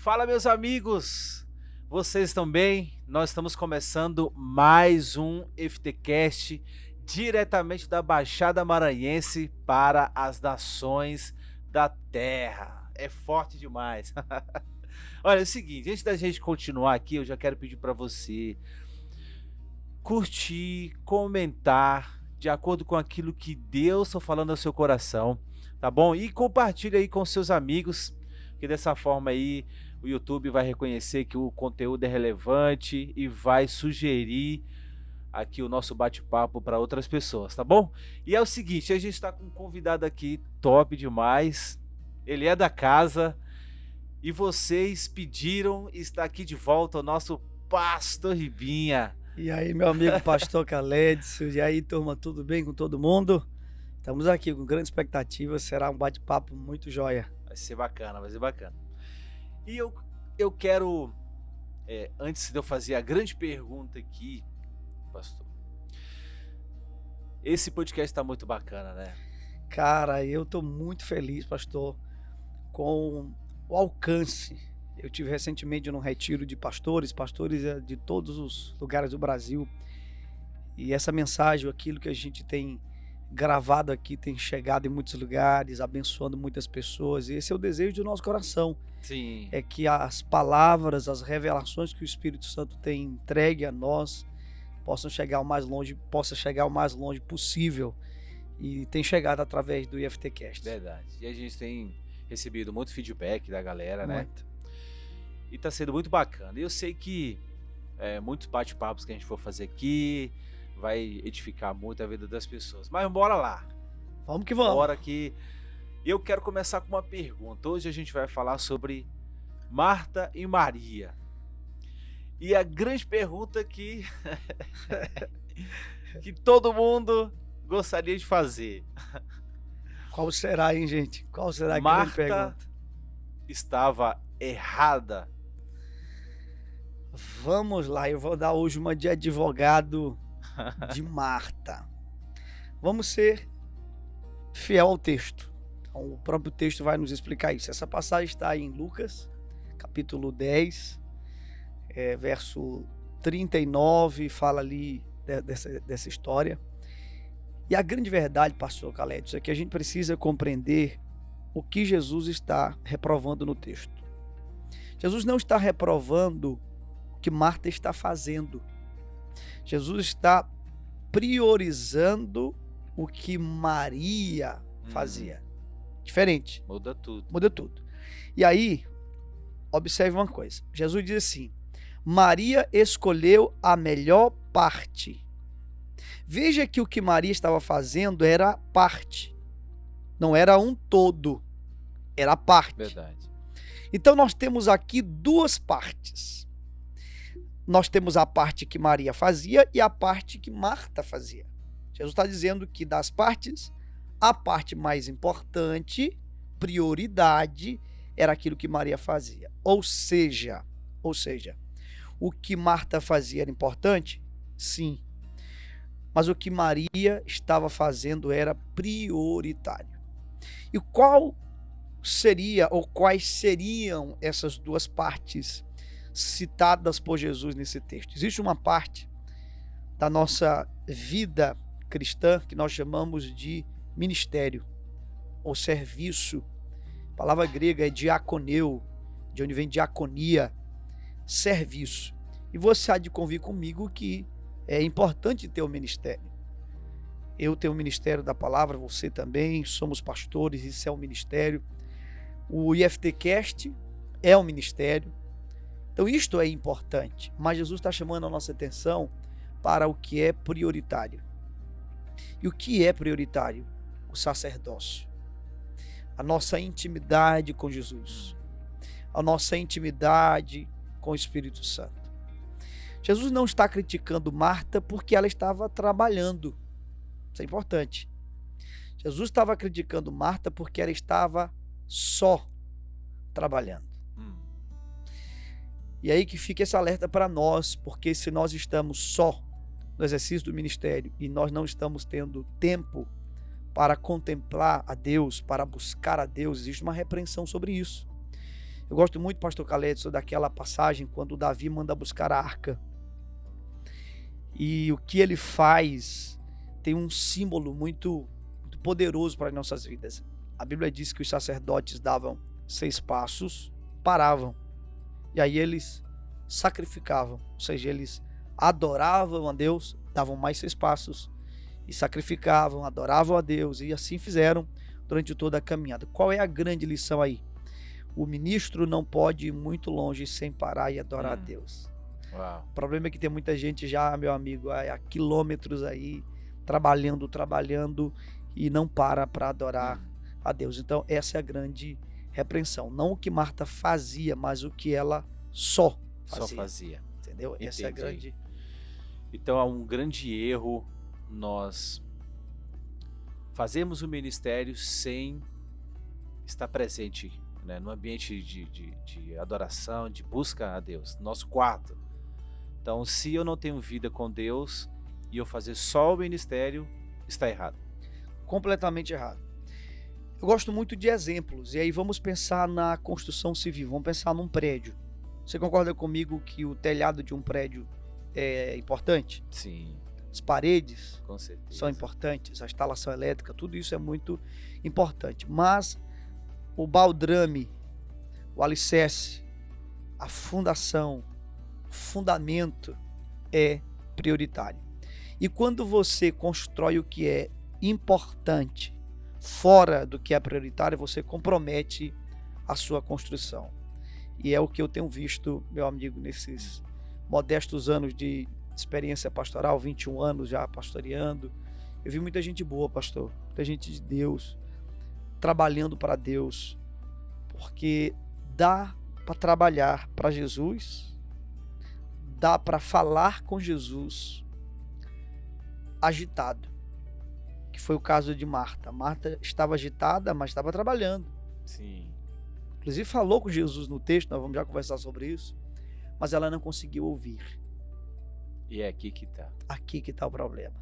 Fala, meus amigos! Vocês estão bem? Nós estamos começando mais um FTcast diretamente da Baixada Maranhense para as nações da Terra. É forte demais. Olha, é o seguinte, antes da gente continuar aqui, eu já quero pedir para você curtir, comentar, de acordo com aquilo que Deus está falando ao seu coração, tá bom? E compartilha aí com seus amigos, que dessa forma aí o YouTube vai reconhecer que o conteúdo é relevante e vai sugerir aqui o nosso bate-papo para outras pessoas, tá bom? E é o seguinte, a gente está com um convidado aqui top demais, ele é da casa e vocês pediram e está aqui de volta o nosso Pastor Ribinha. E aí, meu amigo pastor Caledson, e aí, turma, tudo bem com todo mundo? Estamos aqui com grande expectativa, será um bate-papo muito joia. Vai ser bacana, vai ser bacana. E eu quero, antes de eu fazer a grande pergunta aqui, pastor, esse podcast está muito bacana, né? Cara, eu estou muito feliz, pastor, com o alcance. Eu tive recentemente num retiro de pastores de todos os lugares do Brasil. E essa mensagem, aquilo que a gente tem gravado aqui, tem chegado em muitos lugares, abençoando muitas pessoas. E esse é o desejo do nosso coração. Sim. É que as palavras, as revelações que o Espírito Santo tem entregue a nós possa chegar o mais longe possível. E tem chegado através do IFTcast. Verdade. E a gente tem recebido muito feedback da galera, né? Muito. E tá sendo muito bacana. E eu sei que muitos bate-papos que a gente for fazer aqui vai edificar muito a vida das pessoas. Mas bora lá. Vamos que vamos. Bora que eu quero começar com uma pergunta. Hoje a gente vai falar sobre Marta e Maria. E a grande pergunta que todo mundo gostaria de fazer. Qual será, hein, gente? Qual será a grande pergunta? Marta estava errada? Vamos lá, eu vou dar hoje uma de advogado de Marta. Vamos ser fiel ao texto. Então, o próprio texto vai nos explicar isso. Essa passagem está em Lucas, capítulo 10, verso 39, fala ali dessa história. E a grande verdade, pastor Caledson, é que a gente precisa compreender o que Jesus está reprovando no texto. Jesus não está reprovando o que Marta está fazendo. Jesus está priorizando o que Maria fazia. Diferente. Muda tudo. Muda tudo. E aí, observe uma coisa. Jesus diz assim: Maria escolheu a melhor parte. Veja que o que Maria estava fazendo era parte. Não era um todo. Era parte. Verdade. Então nós temos aqui duas partes. Nós temos a parte que Maria fazia e a parte que Marta fazia. Jesus está dizendo que das partes, a parte mais importante, prioridade, era aquilo que Maria fazia. Ou seja, o que Marta fazia era importante? Sim. Mas o que Maria estava fazendo era prioritário. E qual seria ou quais seriam essas duas partes citadas por Jesus nesse texto? Existe uma parte da nossa vida cristã que nós chamamos de ministério ou serviço. A palavra grega é diakoneu, de onde vem diaconia, serviço. E você há de convir comigo que é importante ter um ministério. Eu tenho o ministério da palavra, você também, somos pastores, isso é um ministério. O IFTcast é um ministério. Então isto é importante, mas Jesus está chamando a nossa atenção para o que é prioritário. E o que é prioritário? O sacerdócio. A nossa intimidade com Jesus. A nossa intimidade com o Espírito Santo. Jesus não está criticando Marta porque ela estava trabalhando. Isso é importante. Jesus estava criticando Marta porque ela estava só trabalhando. E aí que fica esse alerta para nós, porque se nós estamos só no exercício do ministério e nós não estamos tendo tempo para contemplar a Deus, para buscar a Deus, existe uma repreensão sobre isso. Eu gosto muito, pastor Caledson, daquela passagem quando Davi manda buscar a arca. E o que ele faz tem um símbolo muito, muito poderoso para as nossas vidas. A Bíblia diz que os sacerdotes davam 6 passos, paravam, e aí eles sacrificavam, ou seja, eles adoravam a Deus, davam mais 6 passos, e sacrificavam, adoravam a Deus, e assim fizeram durante toda a caminhada. Qual é a grande lição aí? O ministro não pode ir muito longe sem parar e adorar a Deus. Uau. O problema é que tem muita gente já, meu amigo, há quilômetros aí, trabalhando, e não para adorar a Deus. Então, essa é a grande repreensão. Não o que Marta fazia, mas o que ela só fazia. Entendeu? Entendi. Essa é a grande... Então, há um grande erro nós fazemos o ministério sem estar presente, né, no ambiente de adoração, de busca a Deus, nosso quarto. Então, se eu não tenho vida com Deus e eu fazer só o ministério, está errado. Completamente errado. Eu gosto muito de exemplos, e aí vamos pensar na construção civil, vamos pensar num prédio. Você concorda comigo que o telhado de um prédio é importante? Sim. As paredes Com certeza. são importantes, a instalação elétrica, tudo isso é muito importante. Mas o baldrame, o alicerce, a fundação, o fundamento é prioritário. E quando você constrói o que é importante fora do que é prioritário, você compromete a sua construção. E é o que eu tenho visto, meu amigo, nesses modestos anos de experiência pastoral, 21 anos já pastoreando. Eu vi muita gente boa, pastor, muita gente de Deus, trabalhando para Deus, porque dá para trabalhar para Jesus, dá para falar com Jesus agitado, que foi o caso de Marta. Marta estava agitada, mas estava trabalhando. Sim. Inclusive falou com Jesus no texto, nós vamos já conversar sobre isso, mas ela não conseguiu ouvir. E é aqui que está. Aqui que está o problema.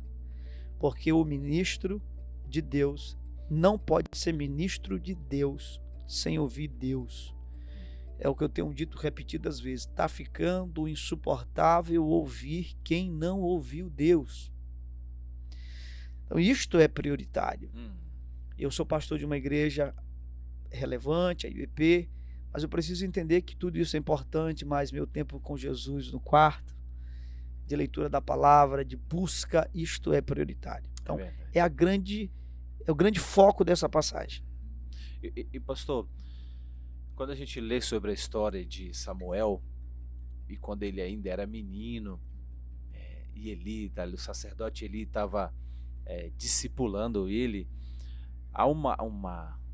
Porque o ministro de Deus não pode ser ministro de Deus sem ouvir Deus. É o que eu tenho dito repetidas vezes. Está ficando insuportável ouvir quem não ouviu Deus. Então isto é prioritário. Eu sou pastor de uma igreja relevante, a IBP, mas eu preciso entender que tudo isso é importante, mas meu tempo com Jesus no quarto, de leitura da palavra, de busca, isto é prioritário. Então, é o grande foco dessa passagem. E pastor, quando a gente lê sobre a história de Samuel, e quando ele ainda era menino, e Eli, o sacerdote Eli estava discipulando ele, há um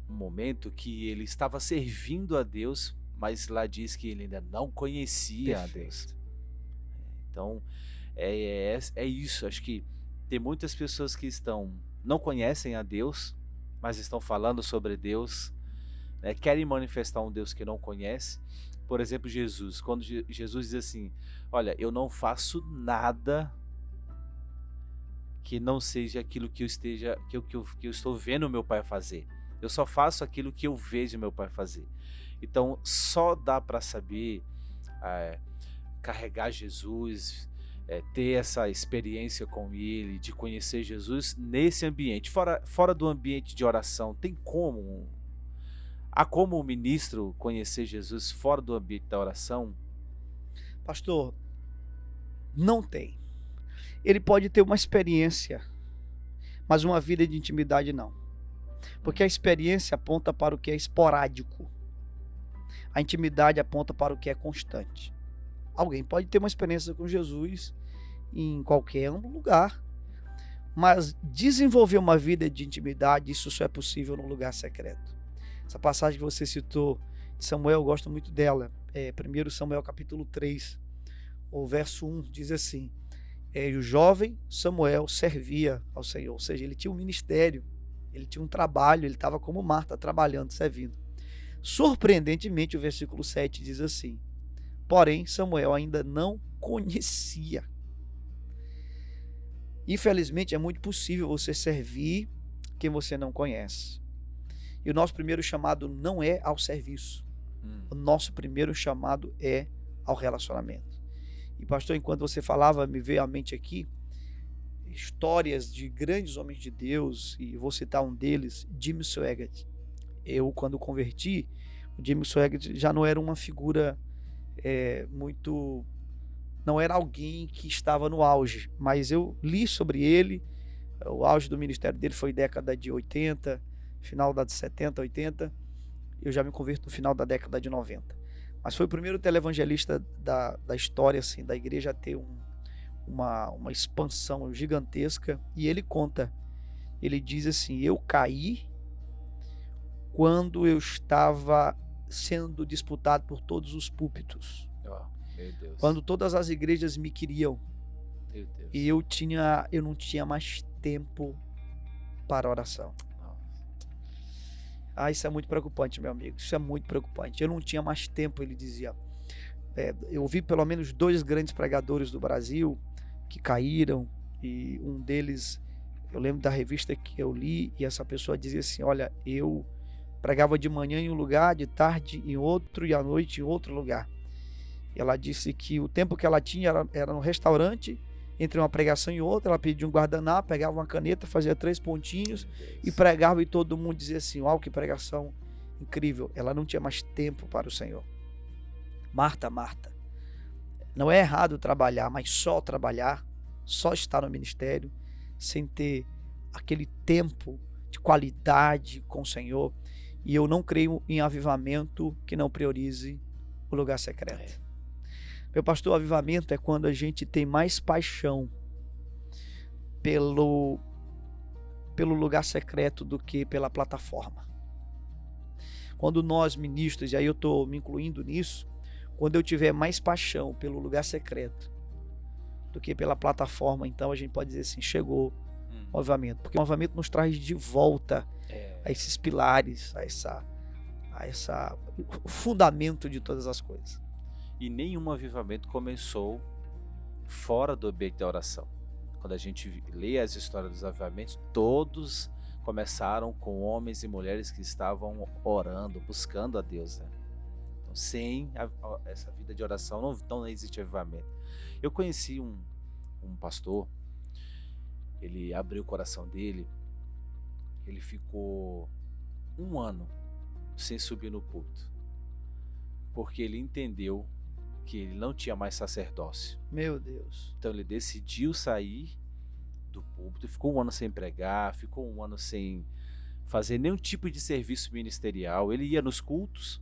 momento que ele estava servindo a Deus, mas lá diz que ele ainda não conhecia a Deus. Então, é isso. Acho que tem muitas pessoas que não conhecem a Deus, mas estão falando sobre Deus, né, querem manifestar um Deus que não conhece. Por exemplo, Jesus. Quando Jesus diz assim: olha, eu não faço nada que não seja aquilo que eu estou vendo meu Pai fazer. Eu só faço aquilo que eu vejo meu Pai fazer. Então, só dá para saber carregar Jesus, ter essa experiência com Ele, de conhecer Jesus nesse ambiente. Fora do ambiente de oração, há como o ministro conhecer Jesus fora do ambiente da oração? Pastor, não tem. Ele pode ter uma experiência, mas uma vida de intimidade não. Porque a experiência aponta para o que é esporádico. A intimidade aponta para o que é constante. Alguém pode ter uma experiência com Jesus em qualquer lugar, mas desenvolver uma vida de intimidade, isso só é possível no lugar secreto. Essa passagem que você citou de Samuel, eu gosto muito dela. 1 Samuel capítulo 3, o verso 1, diz assim: o jovem Samuel servia ao Senhor, ou seja, ele tinha um ministério, ele tinha um trabalho, ele estava como Marta, trabalhando, servindo. Surpreendentemente, o versículo 7 diz assim: porém, Samuel ainda não conhecia. Infelizmente, é muito possível você servir quem você não conhece. E o nosso primeiro chamado não é ao serviço. O nosso primeiro chamado é ao relacionamento. E pastor, enquanto você falava, me veio à mente aqui histórias de grandes homens de Deus, e vou citar um deles, Jim Swaggart. Eu, quando converti, o Jim Swaggart já não era uma figura muito... Não era alguém que estava no auge, mas eu li sobre ele. O auge do ministério dele foi década de 80, final da de 70, 80. Eu já me converto no final da década de 90. Mas foi o primeiro televangelista da história assim, da igreja a ter uma expansão gigantesca. E ele conta, ele diz assim: eu caí quando eu estava sendo disputado por todos os púlpitos. Meu Deus. Quando todas as igrejas me queriam. Meu Deus. E eu não tinha mais tempo para oração. Isso é muito preocupante, meu amigo. Isso é muito preocupante. Eu não tinha mais tempo, ele dizia. Eu ouvi pelo menos 2 grandes pregadores do Brasil que caíram, e um deles, eu lembro da revista que eu li, e essa pessoa dizia assim: olha, eu pregava de manhã em um lugar, de tarde em outro, e à noite em outro lugar. E ela disse que o tempo que ela tinha era no restaurante, entre uma pregação e outra. Ela pedia um guardanapo, pegava uma caneta, fazia 3 pontinhos e pregava, e todo mundo dizia assim: uau, que pregação incrível. Ela não tinha mais tempo para o Senhor. Marta, não é errado trabalhar, mas só trabalhar, só estar no ministério, sem ter aquele tempo de qualidade com o Senhor. E eu não creio em avivamento que não priorize o lugar secreto. Meu pastor, o avivamento é quando a gente tem mais paixão pelo lugar secreto do que pela plataforma. Quando nós ministros, e aí eu estou me incluindo nisso, quando eu tiver mais paixão pelo lugar secreto do que pela plataforma, então a gente pode dizer assim: chegou o avivamento. Porque o avivamento nos traz de volta a esses pilares, o fundamento de todas as coisas. E nenhum avivamento começou fora do ambiente da oração. Quando a gente lê as histórias dos avivamentos, todos começaram com homens e mulheres que estavam orando, buscando a Deus, né? Então, sem essa vida de oração não existe avivamento. Eu conheci um pastor, ele abriu o coração dele, ele ficou 1 ano sem subir no púlpito, porque ele entendeu que ele não tinha mais sacerdócio. Meu Deus. Então ele decidiu sair do púlpito, ficou 1 ano sem pregar, ficou 1 ano sem fazer nenhum tipo de serviço ministerial. Ele ia nos cultos,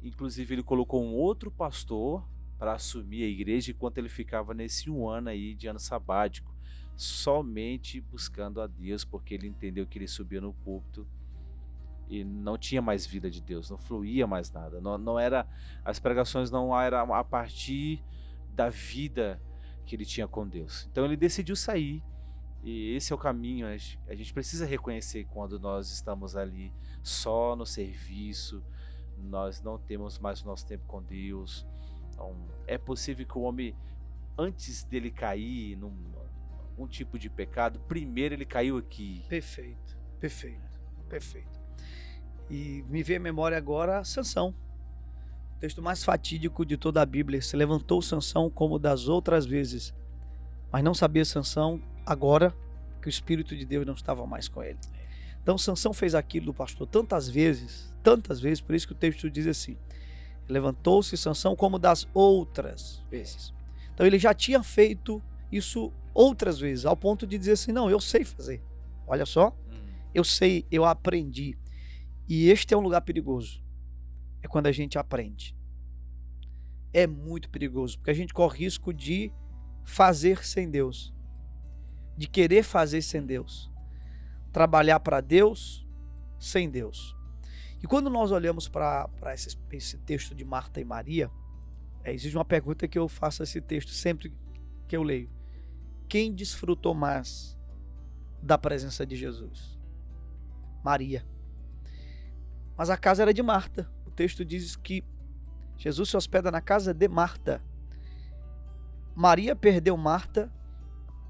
inclusive ele colocou um outro pastor para assumir a igreja enquanto ele ficava nesse 1 ano aí de ano sabático, somente buscando a Deus, porque ele entendeu que ele subia no púlpito e não tinha mais vida de Deus, não fluía mais nada, não era, as pregações não eram a partir da vida que ele tinha com Deus. Então ele decidiu sair, e esse é o caminho. A gente precisa reconhecer quando nós estamos ali só no serviço, nós não temos mais o nosso tempo com Deus. Então, é possível que o homem, antes dele cair num tipo de pecado, primeiro ele caiu aqui. Perfeito. E me veio à memória agora Sansão, o texto mais fatídico de toda a Bíblia. Se levantou Sansão como das outras vezes, mas não sabia Sansão agora que o Espírito de Deus não estava mais com ele. Então Sansão fez aquilo, pastor, tantas vezes, por isso que o texto diz assim: levantou-se Sansão como das outras vezes. Então ele já tinha feito isso outras vezes, ao ponto de dizer assim: não, eu sei fazer, olha só, eu sei, eu aprendi. E este é um lugar perigoso, é quando a gente aprende. É muito perigoso, porque a gente corre risco de fazer sem Deus, de querer fazer sem Deus, trabalhar para Deus sem Deus. E quando nós olhamos para esse texto de Marta e Maria, existe uma pergunta que eu faço a esse texto sempre que eu leio: quem desfrutou mais da presença de Jesus? Maria. Mas a casa era de Marta. O texto diz que Jesus se hospeda na casa de Marta. Maria perdeu Marta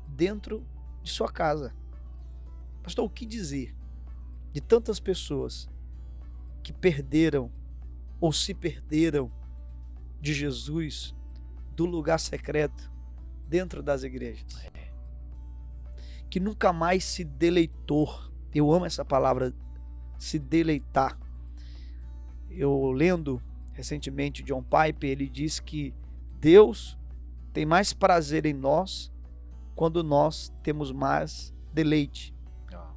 dentro de sua casa. Pastor, o que dizer de tantas pessoas que perderam ou se perderam de Jesus, do lugar secreto, dentro das igrejas. Que nunca mais se deleitou. Eu amo essa palavra, se deleitar. Eu lendo recentemente John Piper, ele diz que Deus tem mais prazer em nós quando nós temos mais deleite.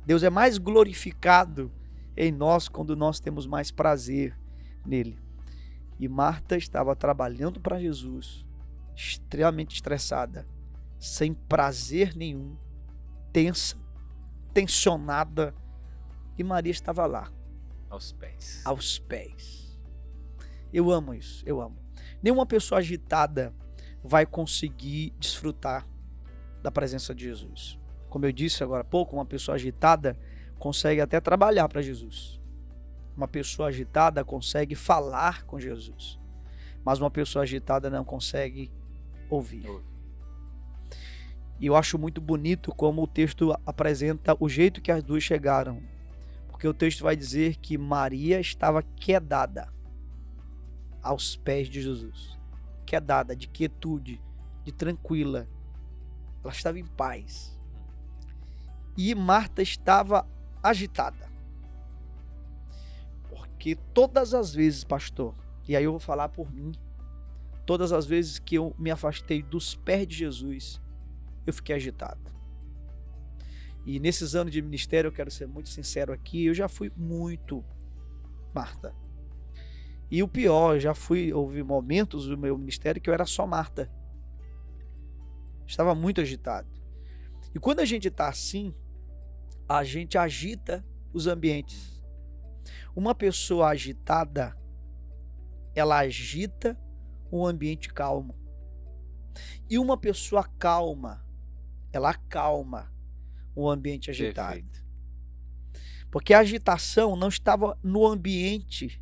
Deus é mais glorificado em nós quando nós temos mais prazer nele. E Marta estava trabalhando para Jesus, extremamente estressada, sem prazer nenhum, tensa, tensionada, e Maria estava lá, aos pés. Aos pés. Eu amo isso, eu amo. Nenhuma pessoa agitada vai conseguir desfrutar da presença de Jesus. Como eu disse agora há pouco, uma pessoa agitada consegue até trabalhar para Jesus. Uma pessoa agitada consegue falar com Jesus. Mas uma pessoa agitada não consegue ouvir. E eu acho muito bonito como o texto apresenta o jeito que as duas chegaram. Porque o texto vai dizer que Maria estava quedada aos pés de Jesus. Quedada, de quietude, de tranquila. Ela estava em paz. E Marta estava agitada. Porque todas as vezes, pastor, e aí eu vou falar por mim, todas as vezes que eu me afastei dos pés de Jesus, eu fiquei agitado. E nesses anos de ministério, eu quero ser muito sincero aqui, eu já fui muito Marta. E o pior, houve momentos do meu ministério que eu era só Marta. Estava muito agitado. E quando a gente está assim, a gente agita os ambientes. Uma pessoa agitada, ela agita um ambiente calmo. E uma pessoa calma, ela acalma um ambiente agitado. Perfeito. Porque a agitação não estava no ambiente,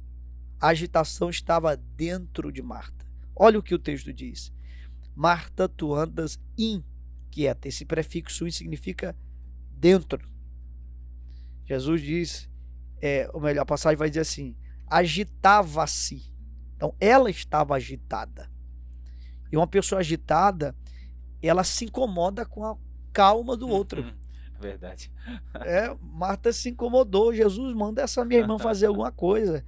a agitação estava dentro de Marta. Olha o que o texto diz. Marta, tu andas inquieta. Esse prefixo in significa dentro. Jesus diz, ou melhor, a passagem vai dizer assim, agitava-se. Então, ela estava agitada. E uma pessoa agitada, ela se incomoda com a calma do outro. Verdade. Marta se incomodou. Jesus, manda essa minha irmã fazer alguma coisa.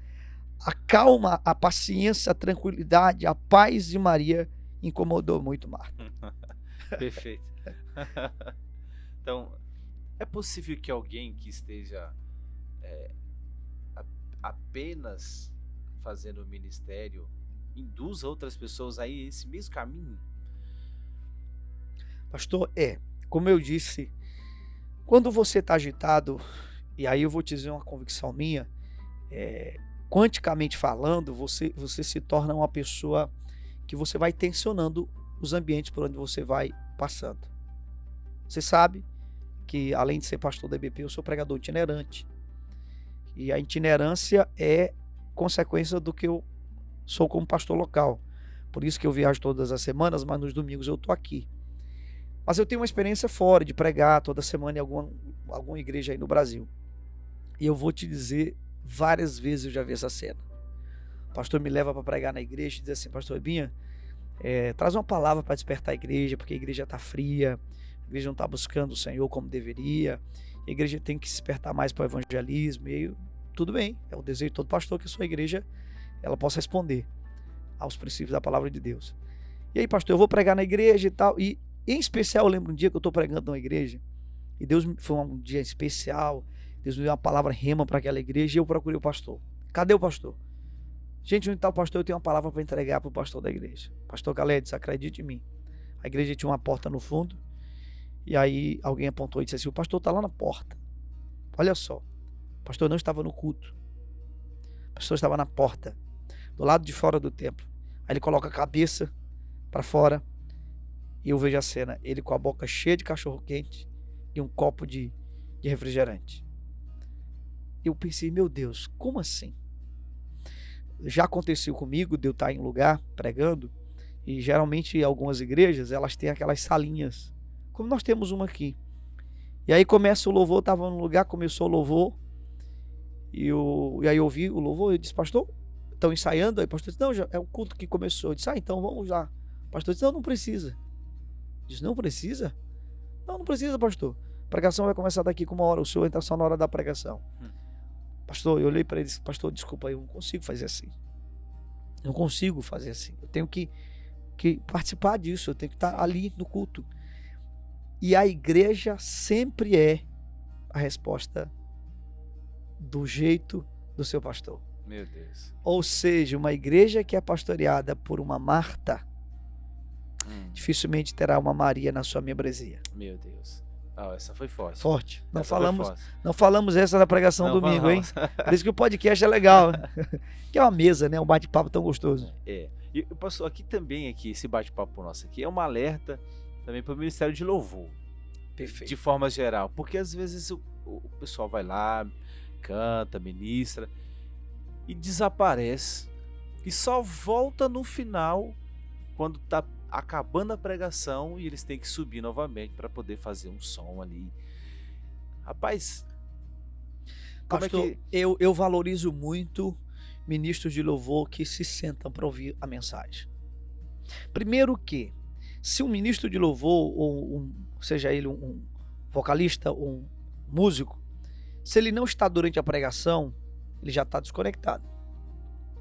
A calma, a paciência, a tranquilidade, a paz de Maria incomodou muito Marta. Perfeito. Então, é possível que alguém que esteja apenas fazendo o ministério induza outras pessoas a esse mesmo caminho? Pastor, como eu disse, quando você está agitado, e aí eu vou te dizer uma convicção minha, quanticamente falando, você se torna uma pessoa que você vai tensionando os ambientes por onde você vai passando. Você sabe que, além de ser pastor da EBP, eu sou pregador itinerante. E a itinerância é consequência do que eu sou como pastor local. Por isso que eu viajo todas as semanas, mas nos domingos eu estou aqui. Mas eu tenho uma experiência fora de pregar toda semana em alguma igreja aí no Brasil. E eu vou te dizer, várias vezes eu já vi essa cena. O pastor me leva para pregar na igreja e diz assim, pastor Ebinha, traz uma palavra para despertar a igreja, porque a igreja está fria, a igreja não está buscando o Senhor como deveria, a igreja tem que se despertar mais para o evangelismo. E aí, tudo bem, é o desejo de todo pastor que a sua igreja ela possa responder aos princípios da palavra de Deus. E aí, pastor, eu vou pregar na igreja e tal, e em especial eu lembro um dia que eu estou pregando numa igreja, e Deus foi um dia especial, Deus me deu uma palavra rema para aquela igreja, e eu procurei o pastor. Cadê o pastor? Gente, onde está o pastor? Eu tenho uma palavra para entregar para o pastor da igreja. Pastor Khaled, acredite em mim. A igreja tinha uma porta no fundo, e aí alguém apontou e disse assim, o pastor está lá na porta. Olha só, o pastor não estava no culto. O pastor estava na porta, do lado de fora do templo. Aí ele coloca a cabeça para fora, e eu vejo a cena, ele com a boca cheia de cachorro-quente e um copo de refrigerante. Eu pensei, meu Deus, como assim? Já aconteceu comigo de eu estar em lugar pregando, e geralmente algumas igrejas, elas têm aquelas salinhas, como nós temos uma aqui. E aí começa o louvor, estava no lugar, começou o louvor, e aí eu ouvi o louvor, eu disse, pastor, estão ensaiando? Aí o pastor disse, não, já é o culto que começou. Eu disse, então vamos lá. O pastor disse, não precisa. Eu disse, não precisa? Não precisa, pastor. A pregação vai começar daqui com 1 hora, o senhor entra só na hora da pregação. Pastor, eu olhei para ele e disse, pastor, desculpa, eu não consigo fazer assim. Não consigo fazer assim. Eu tenho que participar disso, eu tenho que estar ali no culto. E a igreja sempre é a resposta do jeito do seu pastor. Meu Deus. Ou seja, uma igreja que é pastoreada por uma Marta, dificilmente terá uma Maria na sua membresia. Meu Deus. Essa foi forte. Forte. Não Essa falamos essa na pregação domingo, hein? Por isso que o podcast é legal, né? Que é uma mesa, né? Um bate-papo tão gostoso. E pastor, aqui também, esse bate-papo nosso aqui é um alerta também para o Ministério de Louvor. Perfeito. De forma geral. Porque às vezes o pessoal vai lá, canta, ministra e desaparece. E só volta no final, quando tá acabando a pregação e eles têm que subir novamente para poder fazer um som ali. Rapaz, pastor, eu valorizo muito ministros de louvor que se sentam para ouvir a mensagem. Primeiro que, se um ministro de louvor, ou seja ele um vocalista ou um músico, se ele não está durante a pregação, ele já está desconectado.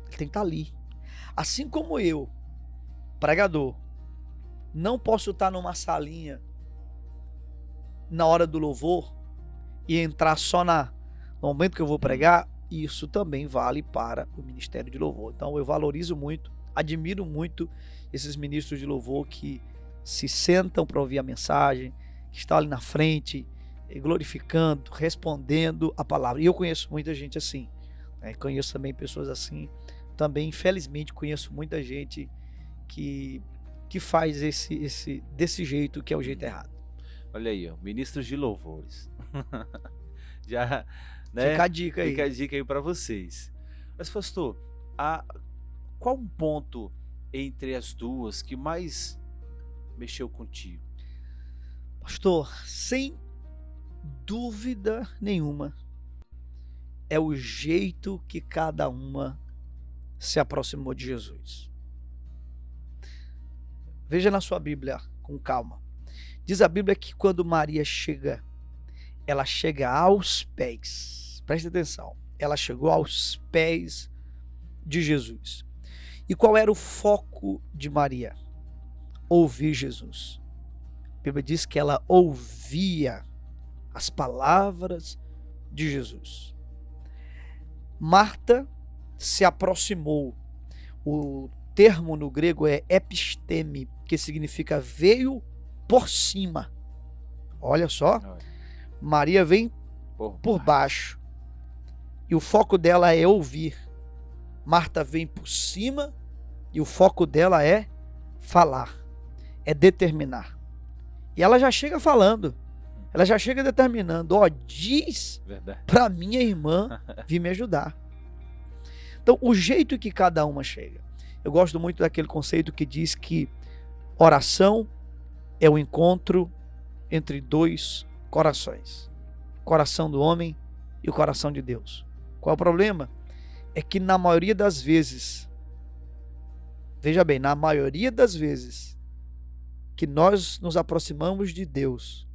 Ele tem que estar ali. Assim como eu, pregador, não posso estar numa salinha na hora do louvor e entrar só no momento que eu vou pregar. Isso também vale para o ministério de louvor. Então eu valorizo muito, admiro muito esses ministros de louvor que se sentam para ouvir a mensagem, que estão ali na frente, glorificando, respondendo a palavra. E eu conheço muita gente assim, né? Conheço também pessoas assim. Também, infelizmente, conheço muita gente que faz desse jeito, que é o jeito errado. Olha aí, ministros de louvores. Já, né? Fica a dica aí. Fica a dica aí para vocês. Mas, pastor, qual um ponto entre as duas que mais mexeu contigo? Pastor, sem dúvida nenhuma, é o jeito que cada uma se aproximou de Jesus. Veja na sua Bíblia com calma. Diz a Bíblia que quando Maria chega, ela chega aos pés. Preste atenção. Ela chegou aos pés de Jesus. E qual era o foco de Maria? Ouvir Jesus. A Bíblia diz que ela ouvia as palavras de Jesus. Marta se aproximou. O termo no grego é episteme, que significa veio por cima. Olha só. Maria vem por baixo. E o foco dela é ouvir. Marta vem por cima e o foco dela é falar, é determinar. E ela já chega falando, ela já chega determinando, diz para minha irmã vir me ajudar. Então, o jeito que cada uma chega. Eu gosto muito daquele conceito que diz que oração é o encontro entre dois corações. O coração do homem e o coração de Deus. Qual é o problema? É que na maioria das vezes, veja bem, na maioria das vezes que nós nos aproximamos de Deus,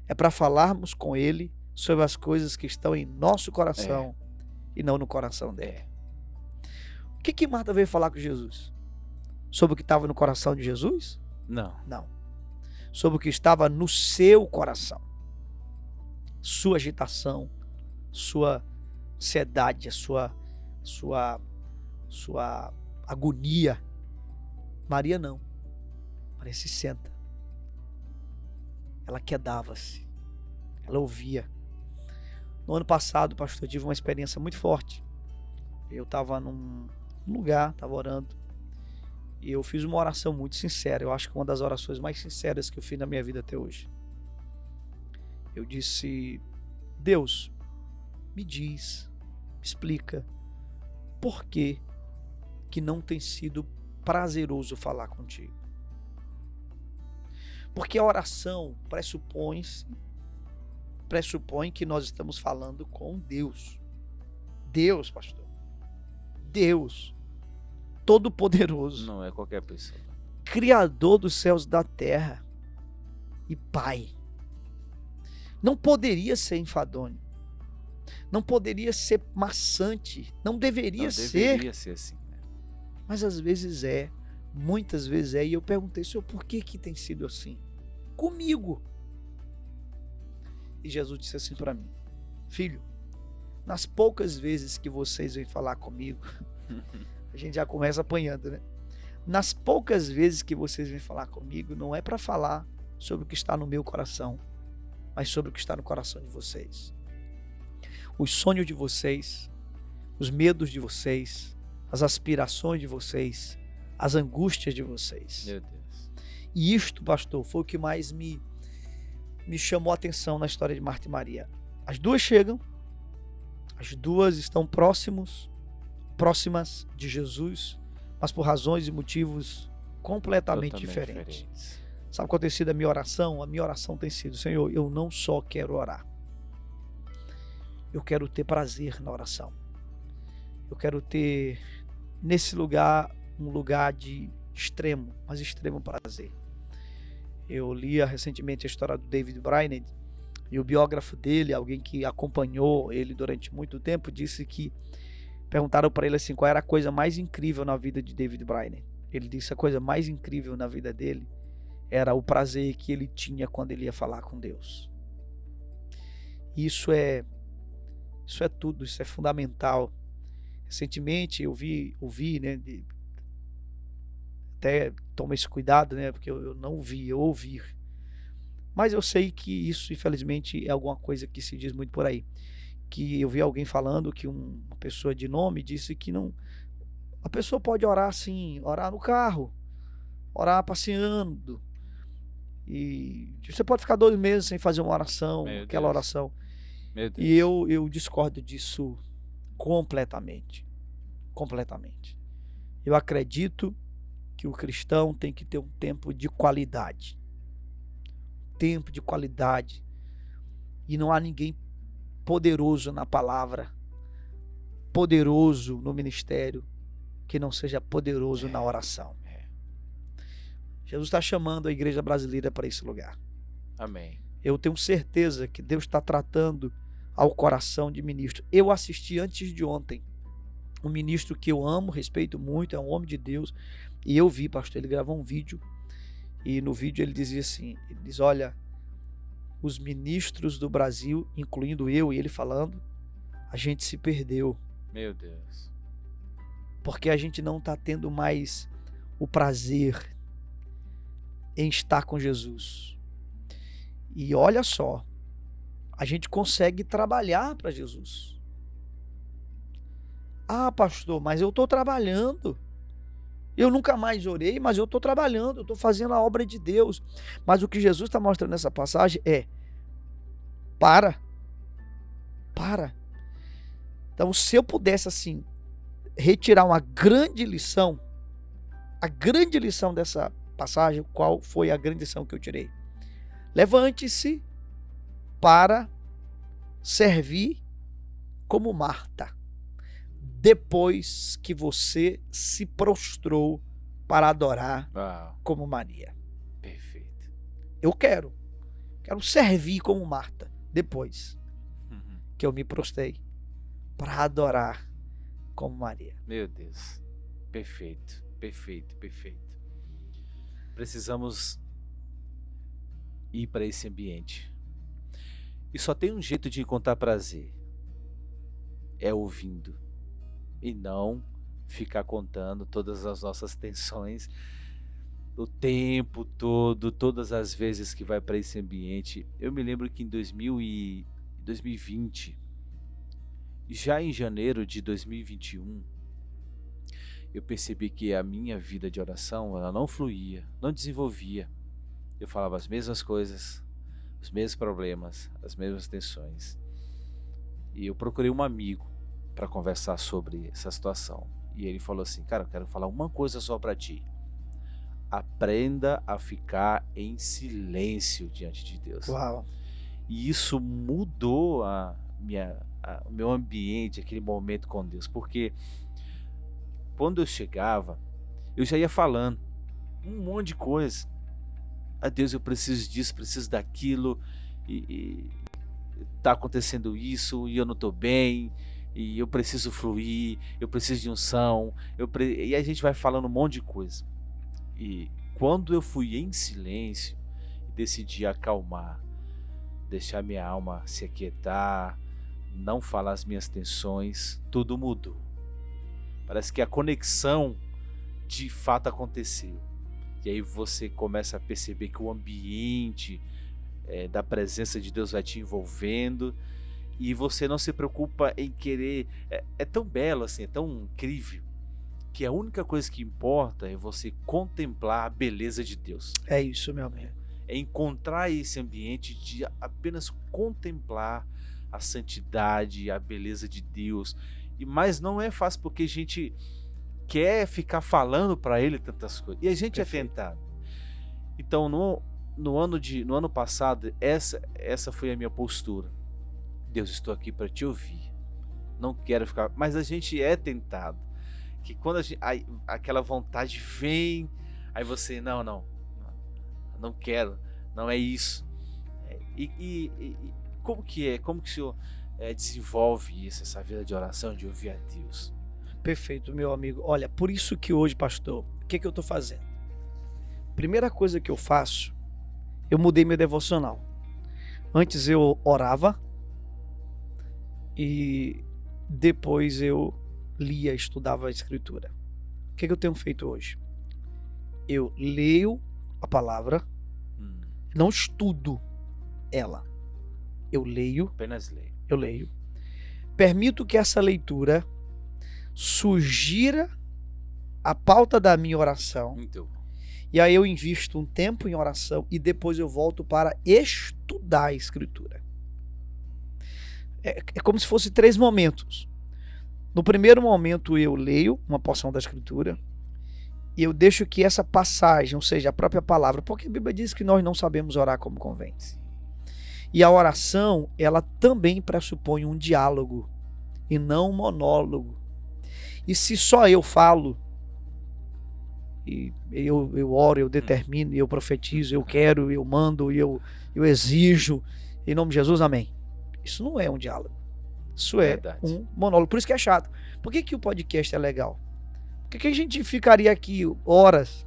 é para falarmos com Ele sobre as coisas que estão em nosso coração e não no coração dele. O que Marta veio falar com Jesus? Sobre o que estava no coração de Jesus? Não. Sobre o que estava no seu coração. Sua agitação, sua ansiedade, sua agonia. Maria não. Maria se senta. Ela quedava-se. Ela ouvia. No ano passado, pastor, eu tive uma experiência muito forte. Eu estava num lugar, estava orando, e eu fiz uma oração muito sincera. Eu acho que uma das orações mais sinceras que eu fiz na minha vida até hoje. Eu disse: Deus, me diz, me explica, por que não tem sido prazeroso falar contigo? Porque a oração pressupõe que nós estamos falando com Deus. Deus, pastor. Deus. Todo-Poderoso, Não é qualquer pessoa. Criador dos céus e da terra e Pai. Não poderia ser enfadonho. Não poderia ser maçante. Não deveria ser. Deveria ser assim, né? Mas às vezes é. Muitas vezes é. E eu perguntei, Senhor, por que tem sido assim? Comigo. E Jesus disse assim para mim: filho, nas poucas vezes que vocês vêm falar comigo, a gente já começa apanhando, né? Nas poucas vezes que vocês vêm falar comigo, não é para falar sobre o que está no meu coração, mas sobre o que está no coração de vocês. Os sonhos de vocês, os medos de vocês, as aspirações de vocês, as angústias de vocês. Meu Deus. E isto, pastor, foi o que mais me chamou a atenção na história de Marta e Maria. As duas chegam, as duas estão próximas de Jesus, mas por razões e motivos completamente diferentes. Sabe qual tem sido a minha oração? A minha oração tem sido: Senhor, eu não só quero orar, eu quero ter prazer na oração. Eu quero ter nesse lugar um lugar de extremo, mas extremo prazer. Eu li recentemente a história do David Brainerd, e o biógrafo dele, alguém que acompanhou ele durante muito tempo, disse que perguntaram para ele assim, qual era a coisa mais incrível na vida de David Brainerd. Ele disse que a coisa mais incrível na vida dele era o prazer que ele tinha quando ele ia falar com Deus. Isso é tudo, isso é fundamental. Recentemente eu vi, né, até toma esse cuidado, né, porque eu não vi, eu ouvi. Mas eu sei que isso, infelizmente, é alguma coisa que se diz muito por aí. Que eu vi alguém falando que uma pessoa de nome disse que não. A pessoa pode orar assim, orar no carro, orar passeando. E você pode ficar 2 meses sem fazer uma oração, aquela oração. Meu Deus. E eu discordo disso completamente. Completamente. Eu acredito que o cristão tem que ter um tempo de qualidade. Tempo de qualidade. E não há ninguém poderoso na palavra, poderoso no ministério, que não seja poderoso na oração. Jesus está chamando a igreja brasileira para esse lugar. Amém. Eu tenho certeza que Deus está tratando ao coração de ministro. Eu assisti antes de ontem um ministro que eu amo, respeito muito, é um homem de Deus, e eu vi, pastor, ele gravou um vídeo, e no vídeo ele dizia assim, ele diz, olha, os ministros do Brasil, incluindo eu e ele falando, a gente se perdeu. Meu Deus. Porque a gente não está tendo mais o prazer em estar com Jesus. E olha só, a gente consegue trabalhar para Jesus. Ah, pastor, mas eu estou trabalhando. Eu nunca mais orei, mas eu estou trabalhando, eu estou fazendo a obra de Deus. Mas o que Jesus está mostrando nessa passagem é, para. Então, se eu pudesse, assim, retirar uma grande lição, a grande lição dessa passagem, qual foi a grande lição que eu tirei? Levante-se para servir como Marta, depois que você se prostrou para adorar como Maria. Perfeito. Eu quero servir como Marta, depois que eu me prostrei para adorar como Maria. Meu Deus. Perfeito, perfeito, perfeito. Precisamos ir para esse ambiente. E só tem um jeito de encontrar prazer. É ouvindo. E não ficar contando todas as nossas tensões o tempo todo, todas as vezes que vai para esse ambiente. Eu me lembro que em 2020, já em janeiro de 2021, eu percebi que a minha vida de oração, ela não fluía, não desenvolvia. Eu falava as mesmas coisas, os mesmos problemas, as mesmas tensões. E eu procurei um amigo para conversar sobre essa situação. E ele falou assim, cara, eu quero falar uma coisa só para ti. Aprenda a ficar em silêncio diante de Deus. Uau. E isso mudou o meu ambiente, aquele momento com Deus. Porque quando eu chegava, eu já ia falando um monte de coisa. Ah, Deus, eu preciso disso, preciso daquilo, e tá acontecendo isso, e eu não tô bem, e eu preciso fluir, eu preciso de unção, e a gente vai falando um monte de coisa. E quando eu fui em silêncio, decidi acalmar, deixar minha alma se aquietar, não falar as minhas tensões, tudo mudou. Parece que a conexão de fato aconteceu. E aí você começa a perceber que o ambiente da presença de Deus vai te envolvendo, e você não se preocupa em querer. É tão belo assim, é tão incrível, que a única coisa que importa é você contemplar a beleza de Deus. É isso, meu amigo. É encontrar esse ambiente de apenas contemplar a santidade, a beleza de Deus. Mas não é fácil, porque a gente quer ficar falando para Ele tantas coisas, e a gente Perfeito. é tentado. Então no ano passado, essa foi a minha postura. Deus, estou aqui para te ouvir, não quero ficar. Mas a gente é tentado, que quando aquela vontade vem, aí você, não quero, não é isso. E como que é? Como que o Senhor desenvolve isso, essa vida de oração, de ouvir a Deus? Perfeito, meu amigo. Olha, por isso que hoje, pastor, o que eu estou fazendo? Primeira coisa que eu faço, eu mudei meu devocional. Antes eu orava e depois eu lia, estudava a Escritura. O que eu tenho feito hoje? Eu leio a palavra, não estudo ela. Eu leio. Apenas leio. Eu leio. Permito que essa leitura sugira a pauta da minha oração. Muito bom. E aí eu invisto um tempo em oração e depois eu volto para estudar a Escritura. É como se fosse 3 momentos. No primeiro momento eu leio uma porção da Escritura e eu deixo que essa passagem, ou seja, a própria palavra, porque a Bíblia diz que nós não sabemos orar como convém. E a oração, ela também pressupõe um diálogo e não um monólogo. E se só eu falo, e eu oro, eu determino, eu profetizo, eu quero, eu mando, eu exijo, em nome de Jesus, amém. Isso não é um diálogo. Isso é Verdade. Um monólogo. Por isso que é chato. Por que o podcast é legal? Por que a gente ficaria aqui horas?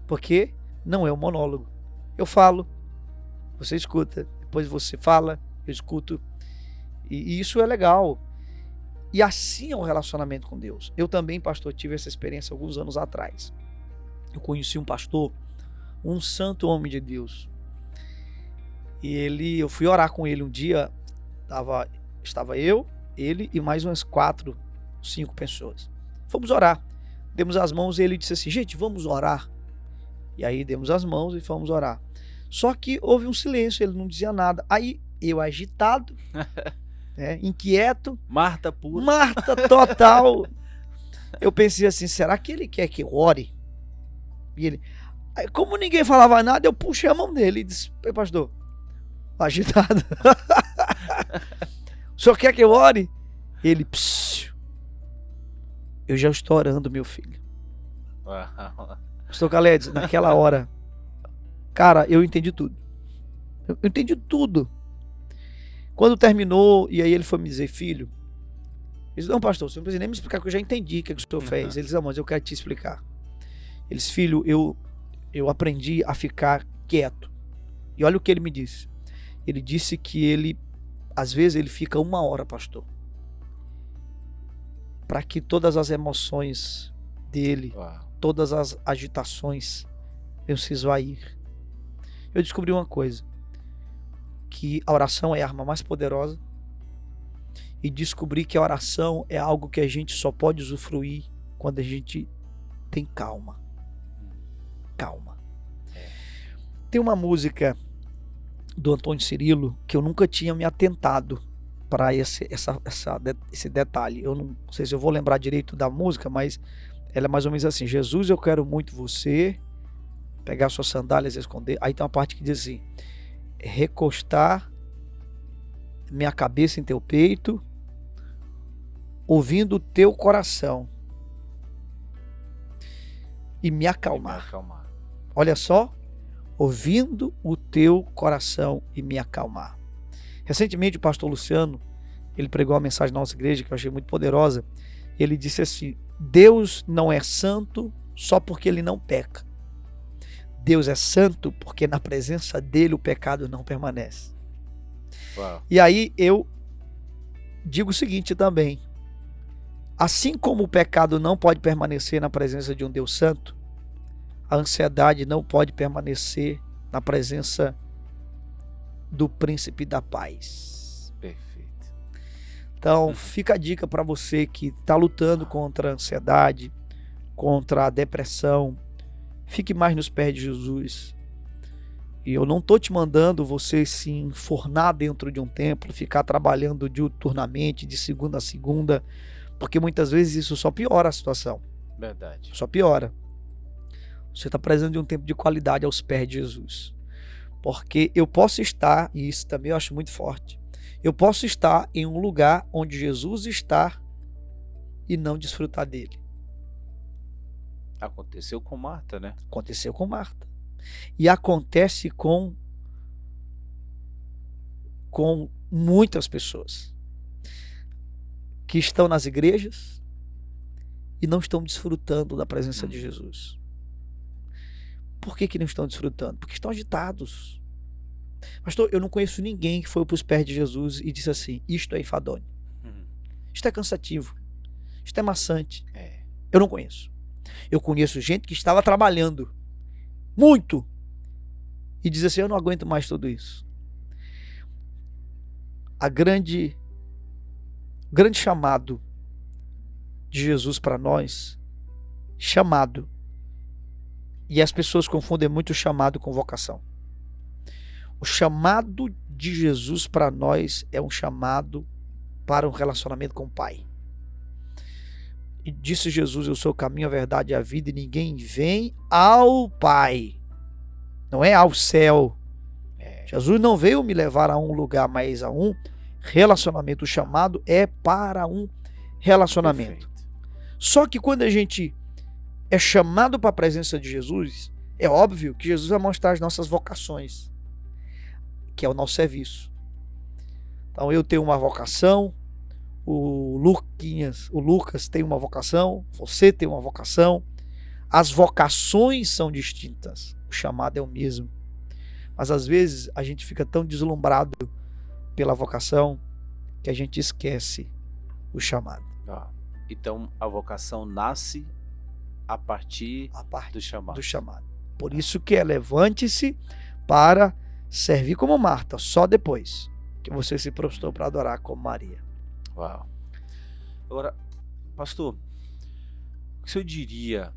Porque não é um monólogo. Eu falo, você escuta, depois você fala, eu escuto. E isso é legal. E assim é o relacionamento com Deus. Eu também, pastor, tive essa experiência alguns anos atrás. Eu conheci um pastor, um santo homem de Deus. E eu fui orar com ele um dia, estava eu, ele e mais umas 4, 5 pessoas. Fomos orar. Demos as mãos e ele disse assim, gente, vamos orar. E aí demos as mãos e fomos orar. Só que houve um silêncio, ele não dizia nada. Aí eu agitado, inquieto. Marta pura. Marta total. Eu pensei assim, será que ele quer que eu ore? E ele, aí, como ninguém falava nada, eu puxei a mão dele e disse, pastor, agitado. O senhor quer que eu ore? Ele, psiu. Eu já estou orando, meu filho. Pastor Khaled, naquela hora, cara, eu entendi tudo. Eu entendi tudo. Quando terminou, e aí ele foi me dizer, filho, eu disse, não, pastor, você não precisa nem me explicar, que eu já entendi o que o senhor fez. Ele disse, não, mas eu quero te explicar. Ele disse, filho, eu aprendi a ficar quieto. E olha o que ele me disse. Ele disse que ele, às vezes, ele fica 1 hora, pastor, para que todas as emoções dele, todas as agitações venham se esvair. Eu descobri uma coisa, que a oração é a arma mais poderosa, e descobri que a oração é algo que a gente só pode usufruir quando a gente tem calma. Calma. Tem uma música do Antônio Cirilo que eu nunca tinha me atentado para esse detalhe. Eu não sei se eu vou lembrar direito da música, mas ela é mais ou menos assim: Jesus, eu quero muito você, pegar suas sandálias e esconder. Aí tem uma parte que diz assim: recostar minha cabeça em teu peito, ouvindo o teu coração. e me E me acalmar. acalmar. Olha só, ouvindo o teu coração e me acalmar. Recentemente o pastor Luciano, ele pregou uma mensagem na nossa igreja que eu achei muito poderosa. Ele disse assim: Deus não é santo só porque ele não peca. Deus é santo porque na presença dele o pecado não permanece. Uau. E aí eu digo o seguinte também: assim como o pecado não pode permanecer na presença de um Deus santo, a ansiedade não pode permanecer na presença do príncipe da paz. Perfeito. Então, fica a dica para você que está lutando contra a ansiedade, contra a depressão. Fique mais nos pés de Jesus. E eu não estou te mandando você se enfornar dentro de um templo, ficar trabalhando diuturnamente, de segunda a segunda, porque muitas vezes isso só piora a situação. Verdade. Só piora. Você está precisando de um tempo de qualidade aos pés de Jesus. Porque eu posso estar, e isso também eu acho muito forte, eu posso estar em um lugar onde Jesus está e não desfrutar dele. Aconteceu com Marta, né? Aconteceu com Marta. E acontece com muitas pessoas que estão nas igrejas e não estão desfrutando da presença de Jesus. Por que não estão desfrutando? Porque estão agitados. Pastor, eu não conheço ninguém que foi para os pés de Jesus e disse assim: isto é enfadonho, isto é cansativo, isto é maçante. Eu não conheço. Eu conheço gente que estava trabalhando muito e diz assim: eu não aguento mais tudo isso. O grande chamado de Jesus para nós, chamado, e as pessoas confundem muito chamado com vocação. O chamado de Jesus para nós é um chamado para um relacionamento com o Pai. E disse Jesus: eu sou o caminho, a verdade e a vida, e ninguém vem ao Pai. Não é ao céu. Jesus não veio me levar a um lugar, mas a um relacionamento. O chamado é para um relacionamento. Perfeito. Só que quando a gente é chamado para a presença de Jesus, é óbvio que Jesus vai mostrar as nossas vocações, que é o nosso serviço. Então eu tenho uma vocação, o Lucas tem uma vocação, você tem uma vocação. As vocações são distintas, o chamado é o mesmo. Mas às vezes a gente fica tão deslumbrado pela vocação que a gente esquece o chamado. Então a vocação nasce a partir do chamado. Por isso que é: levante-se para servir como Marta, só depois que você se prostrou para adorar como Maria. Uau. Agora, pastor, o que o senhor diria,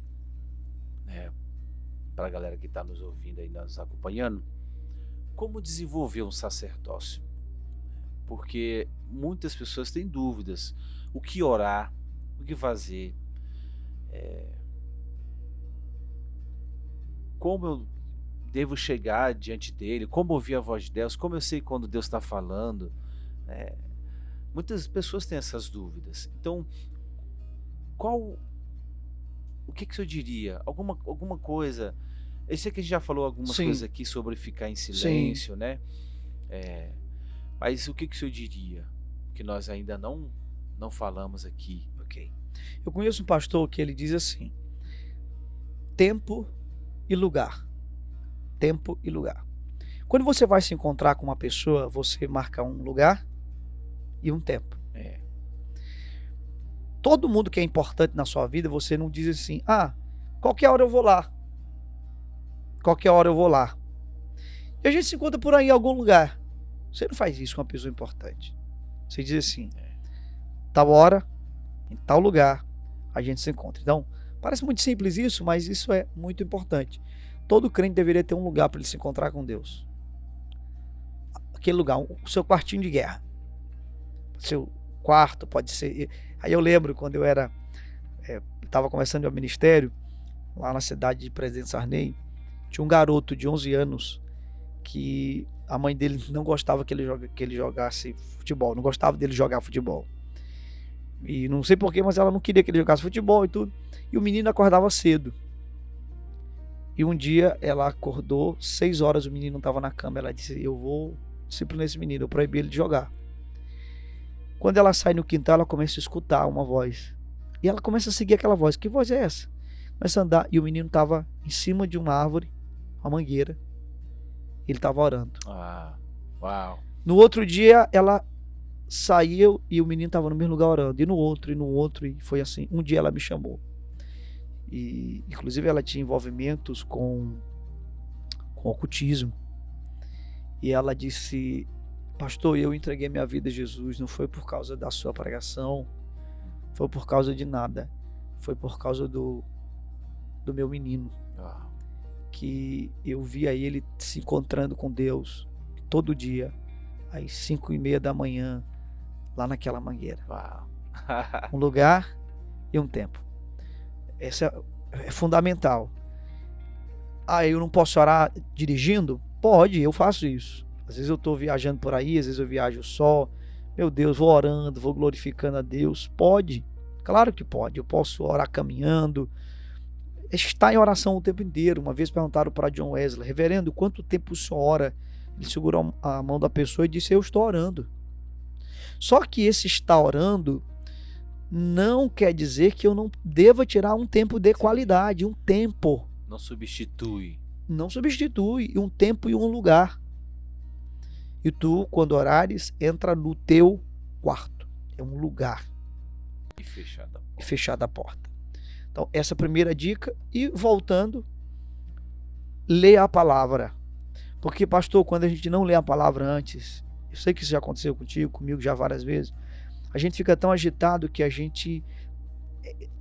para a galera que está nos ouvindo e nos acompanhando, como desenvolver um sacerdócio? Porque muitas pessoas têm dúvidas. O que orar? O que fazer? Como eu devo chegar diante dele? Como ouvir a voz de Deus? Como eu sei quando Deus está falando? Muitas pessoas têm essas dúvidas. Então, o que o senhor diria? Alguma coisa? Eu sei que a gente já falou algumas Sim. coisas aqui sobre ficar em silêncio, né? Mas o que o senhor diria que nós ainda não falamos aqui? Ok. Eu conheço um pastor que ele diz assim: tempo e lugar. Tempo e lugar. Quando você vai se encontrar com uma pessoa, você marca um lugar e um tempo. Todo mundo que é importante na sua vida, você não diz assim: qualquer hora eu vou lá. Qualquer hora eu vou lá. E a gente se encontra por aí em algum lugar. Você não faz isso com uma pessoa importante. Você diz assim: tal hora, em tal lugar, a gente se encontra. Então, parece muito simples isso, mas isso é muito importante. Todo crente deveria ter um lugar para ele se encontrar com Deus. Aquele lugar, o seu quartinho de guerra. Seu quarto, pode ser. Aí eu lembro quando eu estava começando meu ministério, lá na cidade de Presidente Sarney, tinha um garoto de 11 anos que a mãe dele não gostava que ele jogasse futebol, não gostava dele jogar futebol. E não sei porquê, mas ela não queria que ele jogasse futebol e tudo. E o menino acordava cedo. E um dia ela acordou, 6 horas o menino não estava na cama. Ela disse, eu vou disciplinar esse menino, eu proibi ele de jogar. Quando ela sai no quintal, ela começa a escutar uma voz. E ela começa a seguir aquela voz. Que voz é essa? Começa a andar e o menino estava em cima de uma árvore, uma mangueira. Ele estava orando. Uau. No outro dia, ela saiu e o menino estava no mesmo lugar orando. E no outro, e foi assim. Um dia ela me chamou. E, inclusive, ela tinha envolvimentos com ocultismo. E ela disse, pastor, eu entreguei minha vida a Jesus, não foi por causa da sua pregação, foi por causa de nada. Foi por causa do meu menino. Que eu via ele se encontrando com Deus todo dia, às 5:30 da manhã, lá naquela mangueira. Um lugar e um tempo. Essa é fundamental. Eu não posso orar dirigindo? Pode, eu faço isso. Às vezes eu estou viajando por aí, às vezes eu viajo só. Meu Deus, vou orando, vou glorificando a Deus. Pode, claro que pode. Eu posso orar caminhando. Está em oração o tempo inteiro. Uma vez perguntaram para John Wesley, reverendo, quanto tempo o senhor ora? Ele segurou a mão da pessoa e disse, eu estou orando. Só que esse está orando não quer dizer que eu não deva tirar um tempo de qualidade, um tempo. Não substitui. Não substitui um tempo e um lugar. E tu, quando orares, entra no teu quarto. É um lugar. E fechada a porta. Então, essa é a primeira dica. E voltando, lê a palavra. Porque, pastor, quando a gente não lê a palavra antes, eu sei que isso já aconteceu contigo, comigo já várias vezes, a gente fica tão agitado que a gente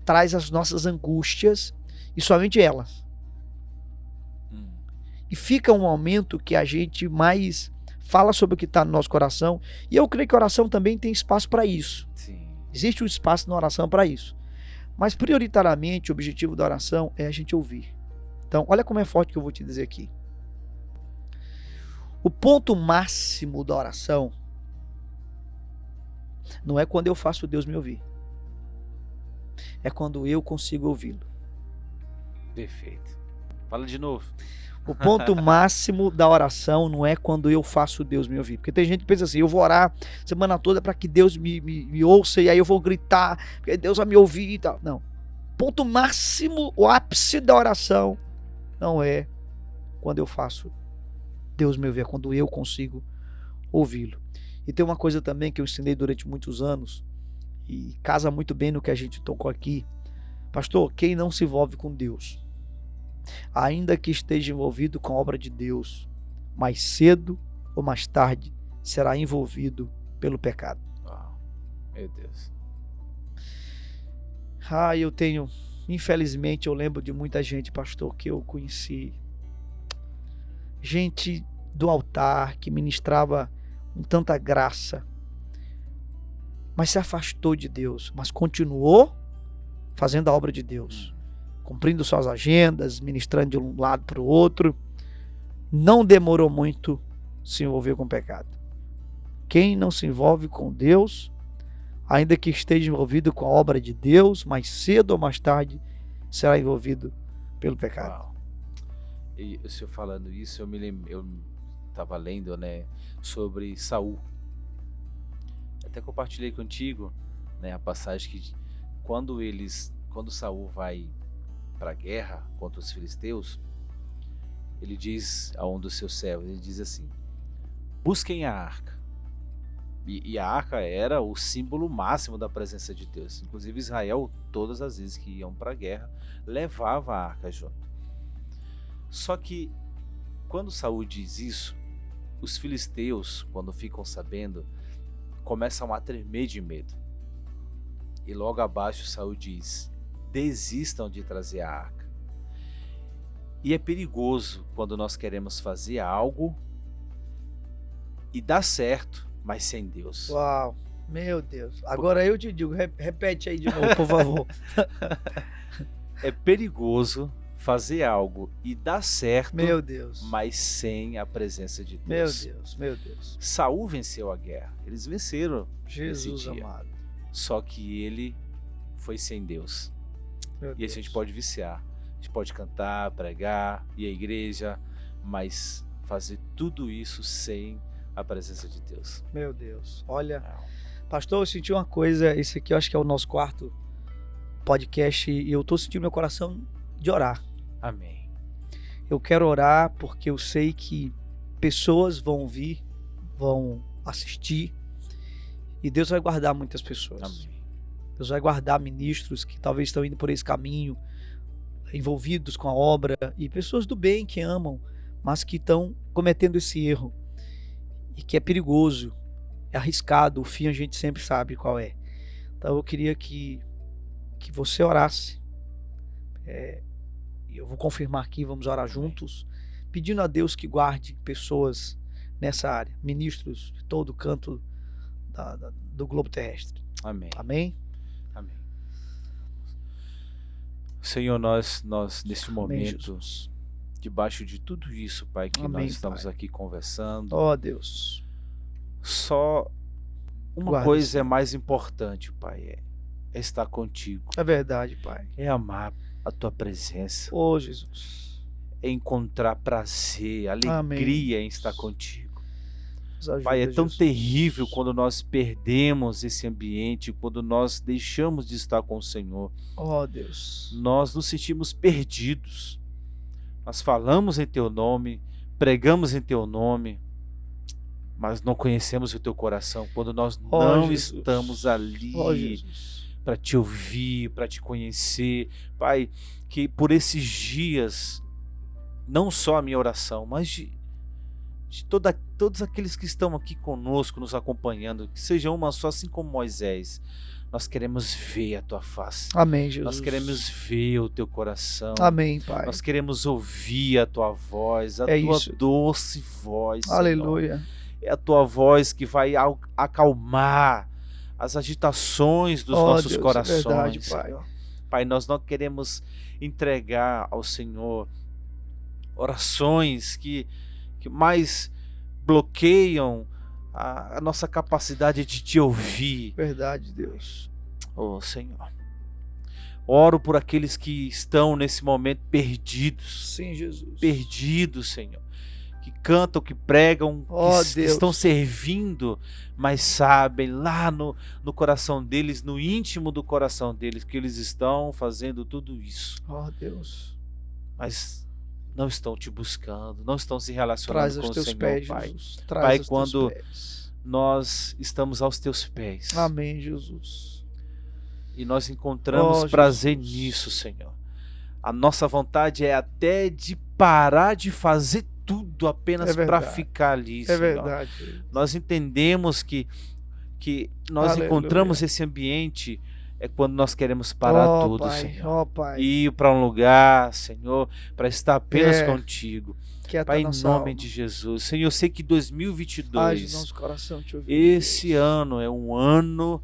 traz as nossas angústias e somente elas. E fica um momento que a gente mais fala sobre o que está no nosso coração. E eu creio que a oração também tem espaço para isso. Sim. Existe um espaço na oração para isso. Mas prioritariamente o objetivo da oração é a gente ouvir. Então, olha como é forte que eu vou te dizer aqui. O ponto máximo da oração não é quando eu faço Deus me ouvir. É quando eu consigo ouvi-lo. Perfeito. Fala de novo. O ponto máximo da oração não é quando eu faço Deus me ouvir. Porque tem gente que pensa assim, eu vou orar semana toda para que Deus me ouça e aí eu vou gritar, porque Deus vai me ouvir e tal. Não. Ponto máximo, o ápice da oração não é quando eu faço Deus me ouvir, é quando eu consigo ouvi-lo. E tem uma coisa também que eu ensinei durante muitos anos e casa muito bem no que a gente tocou aqui. Pastor, quem não se envolve com Deus, ainda que esteja envolvido com a obra de Deus, mais cedo ou mais tarde será envolvido pelo pecado. Meu Deus. Infelizmente eu lembro de muita gente, pastor, que eu conheci, gente do altar que ministrava com tanta graça, mas se afastou de Deus, mas continuou fazendo a obra de Deus, cumprindo suas agendas, ministrando de um lado para o outro. Não demorou muito, se envolver com o pecado. Quem não se envolve com Deus, ainda que esteja envolvido com a obra de Deus, mais cedo ou mais tarde será envolvido pelo pecado. Uau. E o senhor falando isso, eu estava lendo, né, sobre Saul. Até compartilhei contigo, né, a passagem que quando Saul vai para a guerra contra os filisteus, ele diz a um dos seus servos, ele diz assim, busquem a arca. E a arca era o símbolo máximo da presença de Deus. Inclusive Israel, todas as vezes que iam para a guerra, levava a arca junto. Só que quando Saul diz isso, os filisteus, quando ficam sabendo, começam a tremer de medo. E logo abaixo Saul diz, desistam de trazer a arca. E é perigoso quando nós queremos fazer algo e dá certo, mas sem Deus. Uau, meu Deus. Agora eu te digo, repete aí de novo, por favor. É perigoso fazer algo e dar certo, meu Deus, mas sem a presença de Deus. Meu Deus. Saul venceu a guerra. Eles venceram Jesus esse dia. Amado. Só que ele foi sem Deus. Meu E Deus. isso a gente pode viciar. A A gente pode cantar, pregar, ir à igreja, mas fazer tudo isso sem a presença de Deus. Meu Deus. Olha, Não. pastor, eu senti uma coisa. Esse aqui eu acho que é o nosso quarto podcast. E eu tô sentindo meu coração de orar. Amém. Eu quero orar porque eu sei que pessoas vão vir, vão assistir. E Deus vai guardar muitas pessoas. Amém. Deus vai guardar ministros que talvez estão indo por esse caminho, envolvidos com a obra, e pessoas do bem que amam, mas que estão cometendo esse erro. E que é perigoso, é arriscado, o fim a gente sempre sabe qual é. Então eu queria que você orasse. Eu vou confirmar aqui, vamos orar juntos, pedindo a Deus que guarde pessoas nessa área, ministros de todo canto do globo terrestre. Amém. Amém? Amém. Senhor, nós nesse Amém, momento, Jesus. debaixo de tudo isso, Pai, que Amém, nós estamos Pai. aqui conversando, Ó Deus, só uma guarda, coisa Senhor. é mais importante, Pai, é estar contigo, É verdade, Pai. é amar a Tua presença, Ô Jesus, é encontrar prazer, alegria em estar contigo. nos ajuda, Pai, é tão Jesus. terrível quando nós perdemos esse ambiente, quando nós deixamos de estar com o Senhor. Ó Deus, Nós nos sentimos perdidos. Nós falamos em Teu nome, pregamos em Teu nome, mas não conhecemos o Teu coração. Quando nós Ó, não Jesus. estamos ali ó Jesus, para Te ouvir, para Te conhecer. Pai, que por esses dias, não só a minha oração, mas de todos aqueles que estão aqui conosco, nos acompanhando, que seja uma só, assim como Moisés. Nós queremos ver a Tua face. amém, Jesus. Nós queremos ver o Teu coração. Amém, Pai. Nós queremos ouvir a Tua voz, a É Tua isso. doce voz. Senhor. Aleluia. É a Tua voz que vai acalmar as agitações dos Ó nossos Deus, é corações. verdade, Pai. Senhor. Pai, nós não queremos entregar ao Senhor orações que mais bloqueiam a nossa capacidade de Te ouvir. Verdade, Deus. Oh, Senhor. Oro por aqueles que estão nesse momento perdidos. Sim, Jesus. Perdidos, Senhor. Que cantam, que pregam, Ó, que Deus. estão servindo, mas sabem lá no coração deles, no íntimo do coração deles, que eles estão fazendo tudo isso. Ó Deus. Mas não estão Te buscando, não estão se relacionando Traz com aos o Teus Senhor, pés, Pai. Jesus. Traz Pai, aos quando Teus pés. nós estamos aos Teus pés. Amém, Jesus. E nós encontramos Ó, prazer Jesus. nisso, Senhor. A nossa vontade é até de parar de fazer tudo apenas É para verdade. ficar ali, É Senhor. verdade. Nós entendemos que nós Aleluia. encontramos esse ambiente quando nós queremos parar Ó, tudo, Pai. Senhor. Ó, Pai. Ir para um lugar, Senhor, para estar apenas É. contigo. Quieta Pai, em nossa nome alma. de Jesus. Senhor, eu sei que Age 2022, no nosso coração te ouvir. esse Deus. ano é um ano,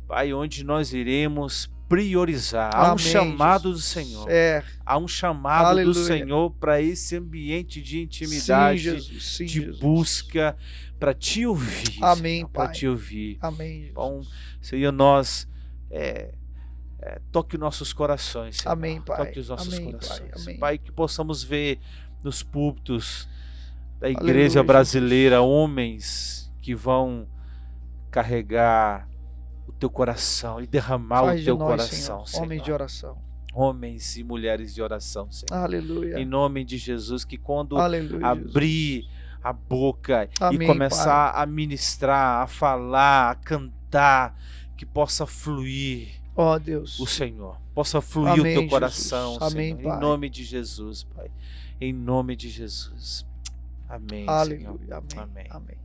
Pai, onde nós iremos priorizar. Há um Amém, chamado do Jesus. Senhor. É. Há um chamado Aleluia. do Senhor para esse ambiente de intimidade, Sim, Jesus. Sim, de Jesus. busca, para Te ouvir. Amém, Para Pai. Te ouvir. Amém, Jesus. Bom, Senhor, nós toque nossos corações, Senhor. Amém, Pai. Toque os nossos Amém, Pai. corações. Amém. Pai, que possamos ver nos púlpitos da Aleluia, igreja brasileira Jesus. homens que vão carregar o Teu coração e derramar Faz o de Teu nós, coração, Senhor, homens de Senhor. oração. Homens e mulheres de oração, Senhor. Aleluia. Em nome de Jesus, que quando Aleluia. abrir a boca Amém, e começar a ministrar, a falar, a cantar, que possa fluir Ó, Deus. o Senhor, possa fluir Amém, o Teu Jesus. coração, Amém, Senhor. Pai. Em nome de Jesus, Pai. Em nome de Jesus. Amém, Aleluia. Senhor. Amém. Amém. Amém.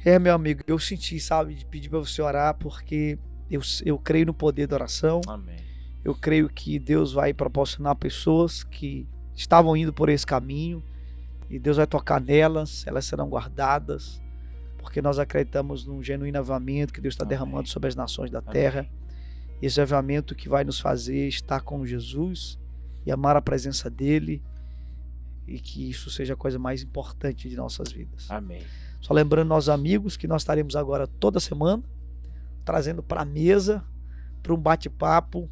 É, meu amigo, eu senti, sabe, de pedir para você orar, porque eu creio no poder da oração. Amém. Eu creio que Deus vai proporcionar pessoas que estavam indo por esse caminho e Deus vai tocar nelas, elas serão guardadas, porque nós acreditamos num genuíno avivamento que Deus está Amém. derramando sobre as nações da Amém. terra. Esse avivamento que vai nos fazer estar com Jesus e amar a presença dEle, e que isso seja a coisa mais importante de nossas vidas. Amém. Só lembrando aos amigos que nós estaremos agora toda semana trazendo para a mesa, para um bate-papo,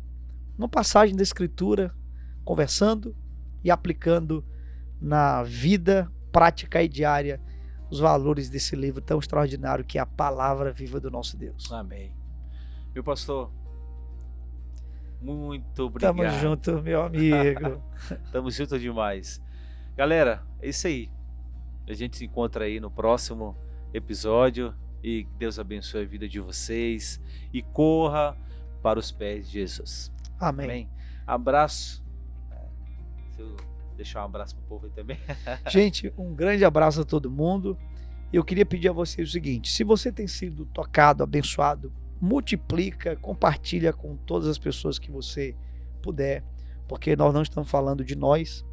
uma passagem da Escritura conversando e aplicando na vida prática e diária os valores desse livro tão extraordinário que é a palavra viva do nosso Deus. Amém. Meu pastor, muito obrigado. Tamo junto, meu amigo. Tamo junto demais. Galera, é isso aí. A gente se encontra aí no próximo episódio e Deus abençoe a vida de vocês e corra para os pés de Jesus. Amém. Amém. Abraço. Se eu deixar um abraço pro povo aí também. Gente, um grande abraço a todo mundo. Eu queria pedir a vocês o seguinte: se você tem sido tocado, abençoado, multiplica, compartilha com todas as pessoas que você puder, porque nós não estamos falando de nós,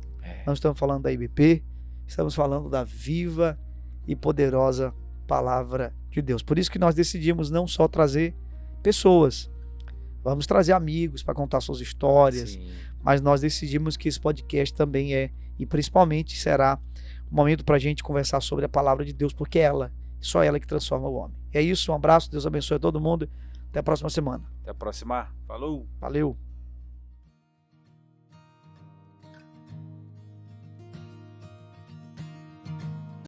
não estamos falando da IBP, estamos falando da viva e poderosa palavra de Deus. Por isso que nós decidimos não só trazer pessoas, vamos trazer amigos para contar suas histórias, Sim. mas nós decidimos que esse podcast também é, e principalmente será um momento para a gente conversar sobre a palavra de Deus, porque só ela que transforma o homem. É isso, um abraço, Deus abençoe a todo mundo, até a próxima semana. Até a próxima. Falou! Valeu!